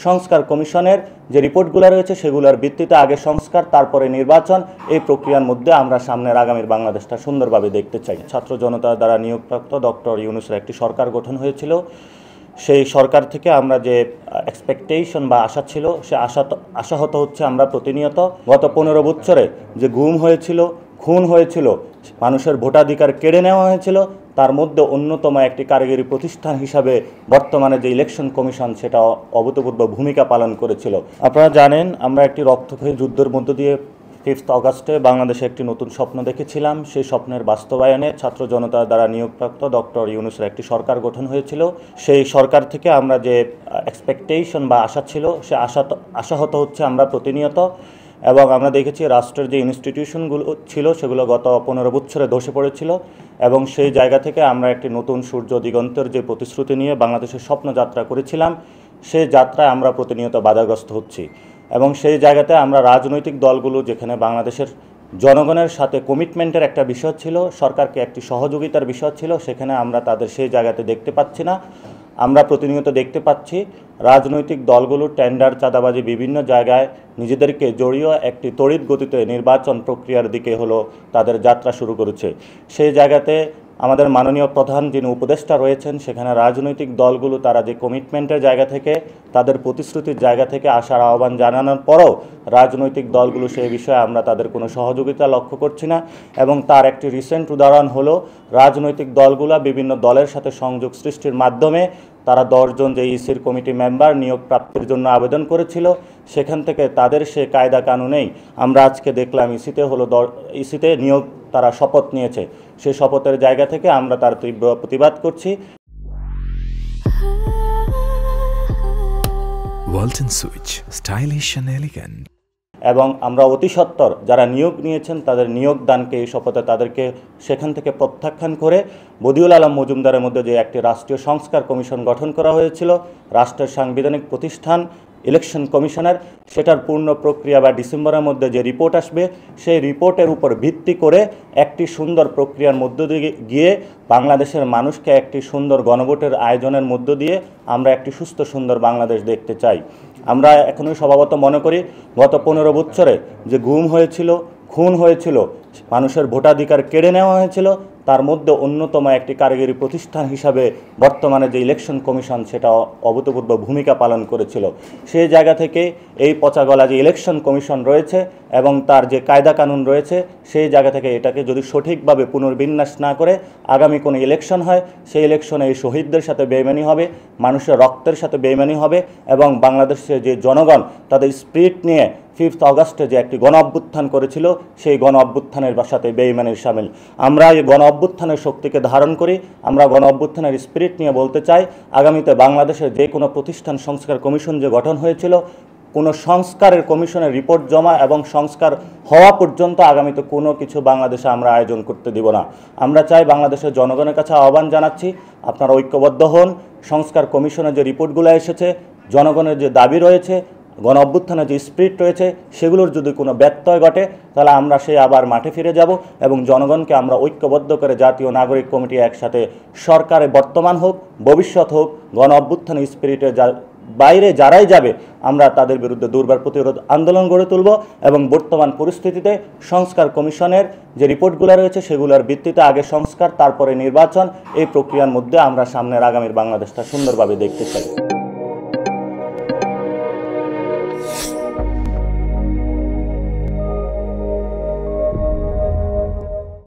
সংস্কার কমিশনের যে রিপোর্টগুলো রয়েছে সেগুলোর ভিত্তিতে আগে সংস্কার তারপরে নির্বাচন, এই প্রক্রিয়ার মধ্যে আমরা সামনের আগামীর বাংলাদেশটা সুন্দরভাবে দেখতে চাই। ছাত্র জনতা দ্বারা নিয়োগপ্রাপ্ত ডক্টর ইউনূসের একটি সরকার গঠন হয়েছিল। সেই সরকার থেকে আমরা যে এক্সপেকটেশন বা আশা ছিল, সে আশাহত হচ্ছে আমরা প্রতিনিয়ত। গত 15 বছরে যে গুম হয়েছিল, খুন হয়েছিল, মানুষের ভোটাধিকার কেড়ে নেওয়া হয়েছিল, তার মধ্যে অন্যতম একটি কারিগরি প্রতিষ্ঠান হিসাবে বর্তমানে যে ইলেকশন কমিশন সেটা অভূতপূর্ব ভূমিকা পালন করেছিল। আপনারা জানেন আমরা একটি রক্তক্ষয়ী যুদ্ধের মধ্য দিয়ে 5 আগস্টে বাংলাদেশে একটি নতুন স্বপ্ন দেখেছিলাম। সেই স্বপ্নের বাস্তবায়নে ছাত্র জনতা দ্বারা নিয়োগপ্রাপ্ত ডক্টর ইউনূসের একটি সরকার গঠন হয়েছিল। সেই সরকার থেকে আমরা যে এক্সপেকটেশন বা আশা ছিল, সে আশাহত হচ্ছে আমরা প্রতিনিয়ত। এবং আমরা দেখেছি রাষ্ট্রের যে ইনস্টিটিউশনগুলো ছিল সেগুলো গত 15 বছরে ধসে পড়েছিল, এবং সেই জায়গা থেকে আমরা একটি নতুন সূর্য দিগন্তের যে প্রতিশ্রুতি নিয়ে বাংলাদেশের স্বপ্নযাত্রা করেছিলাম, সেই যাত্রায় আমরা প্রতিনিয়ত বাধাগ্রস্ত হচ্ছি। এবং সেই জায়গাতে আমরা রাজনৈতিক দলগুলো, যেখানে বাংলাদেশের জনগণের সাথে কমিটমেন্টের একটা বিষয় ছিল, সরকারকে একটি সহযোগিতার বিষয় ছিল, সেখানে আমরা তাদের সেই জায়গাতে দেখতে পাচ্ছি না। আমরা প্রতিনিয়ত দেখতে পাচ্ছি রাজনৈতিক দলগুলো টেন্ডার, চাঁদাবাজি বিভিন্ন জায়গায় নিজেদেরকে জড়িয়ে একটি তড়িৎ গতিতে নির্বাচন প্রক্রিয়ার দিকে তাদের যাত্রা শুরু করেছে। সেই জায়গাতে আমাদের মাননীয় প্রধান যিনি উপদেষ্টা রয়েছেন, সেখানে রাজনৈতিক দলগুলো তারা যে কমিটমেন্টের জায়গা থেকে, তাদের প্রতিশ্রুতির জায়গা থেকে আসার আহ্বান জানানোর পরও রাজনৈতিক দলগুলো সেই বিষয়ে আমরা তাদের কোনো সহযোগিতা লক্ষ্য করছি না। এবং তার একটি রিসেন্ট উদাহরণ হলো রাজনৈতিক দলগুলো বিভিন্ন দলের সাথে সংযোগ সৃষ্টির মাধ্যমে তারা 10 জন যে ইসির কমিটি মেম্বার নিয়োগ প্রাপ্তির জন্য আবেদন করেছিল, সেখান থেকে তাদের সে কায়দা কানুনেই আমরা আজকে দেখলাম ইসিতে নিয়োগ তারা শপথ নিয়েছে। সেই শপথের জায়গা থেকে আমরা তার তীব্র প্রতিবাদ করছি। Walton switch, stylish and elegant. এবং আমরা অতি সত্বর যারা নিয়োগ নিয়েছেন তাদের নিয়োগদানকে, এই শপথে তাদেরকে সেখান থেকে প্রত্যাখ্যান করে বদিউল আলম মজুমদারের মধ্যে যে একটি রাষ্ট্রীয় সংস্কার কমিশন গঠন করা হয়েছিল, রাষ্ট্রের সাংবিধানিক প্রতিষ্ঠান ইলেকশন কমিশনের, সেটার পূর্ণ প্রক্রিয়া বা ডিসেম্বরের মধ্যে যে রিপোর্ট আসবে, সেই রিপোর্টের উপর ভিত্তি করে একটি সুন্দর প্রক্রিয়ার মধ্য দিয়ে গিয়ে বাংলাদেশের মানুষকে একটি সুন্দর গণভোটের আয়োজনের মধ্য দিয়ে আমরা একটি সুস্থ সুন্দর বাংলাদেশ দেখতে চাই। আমরা এখনই স্বভাবত মনে করি গত 15 বছরে যে গুম হয়েছিল, খুন হয়েছিল, মানুষের ভোটাধিকার কেড়ে নেওয়া হয়েছিল, তার মধ্যে অন্যতম একটি কারিগরি প্রতিষ্ঠান হিসাবে বর্তমানে যে ইলেকশন কমিশন সেটা অভূতপূর্ব ভূমিকা পালন করেছিল। সেই জায়গা থেকে এই পচাগলা যে ইলেকশন কমিশন রয়েছে এবং তার যে কায়দা কানুন রয়েছে, সেই জায়গা থেকে এটাকে যদি সঠিকভাবে পুনর্বিন্যাস না করে আগামী কোনো ইলেকশন হয়, সেই ইলেকশনে এই শহীদদের সাথে বেইমানি হবে, মানুষের রক্তের সাথে বেইমানি হবে, এবং বাংলাদেশের যে জনগণ তাদের স্পিরিট নিয়ে 5 আগস্টে যে একটি গণ অভ্যুত্থান করেছিল, সেই গণ অভ্যুত্থানের সাথে বেইমানির সামিল। আমরা এই গণ অভ্যুত্থানের শক্তিকে ধারণ করি, আমরা গণ অভ্যুত্থানের স্পিরিট নিয়ে বলতে চাই আগামীতে বাংলাদেশের যে কোনো প্রতিষ্ঠান সংস্কার কমিশন যে গঠন হয়েছিল, কোনো সংস্কারের কমিশনের রিপোর্ট জমা এবং সংস্কার হওয়া পর্যন্ত আগামীতে কোনো কিছু বাংলাদেশে আমরা আয়োজন করতে দিব না। আমরা চাই, বাংলাদেশের জনগণের কাছে আহ্বান জানাচ্ছি, আপনারা ঐক্যবদ্ধ হন। সংস্কার কমিশনের যে রিপোর্টগুলো এসেছে, জনগণের যে দাবি রয়েছে, গণ অভ্যুত্থানের যে স্পিরিট রয়েছে, সেগুলোর যদি কোনো ব্যত্যয় ঘটে তাহলে আমরা সেই আবার মাঠে ফিরে যাব এবং জনগণকে আমরা ঐক্যবদ্ধ করে জাতীয় নাগরিক কমিটি একসাথে সরকারে বর্তমান হোক, ভবিষ্যৎ হোক, গণ অভ্যুত্থানের স্পিরিটে বাইরে যারাই যাবে আমরা তাদের বিরুদ্ধে দুর্বার প্রতিরোধ আন্দোলন গড়ে তুলব। এবং বর্তমান পরিস্থিতিতে সংস্কার কমিশনের যে রিপোর্টগুলো রয়েছে সেগুলোর ভিত্তিতে আগে সংস্কার তারপরে নির্বাচন, এই প্রক্রিয়ার মধ্যে আমরা সামনের আগামীর বাংলাদেশটা সুন্দরভাবে দেখতে চাই।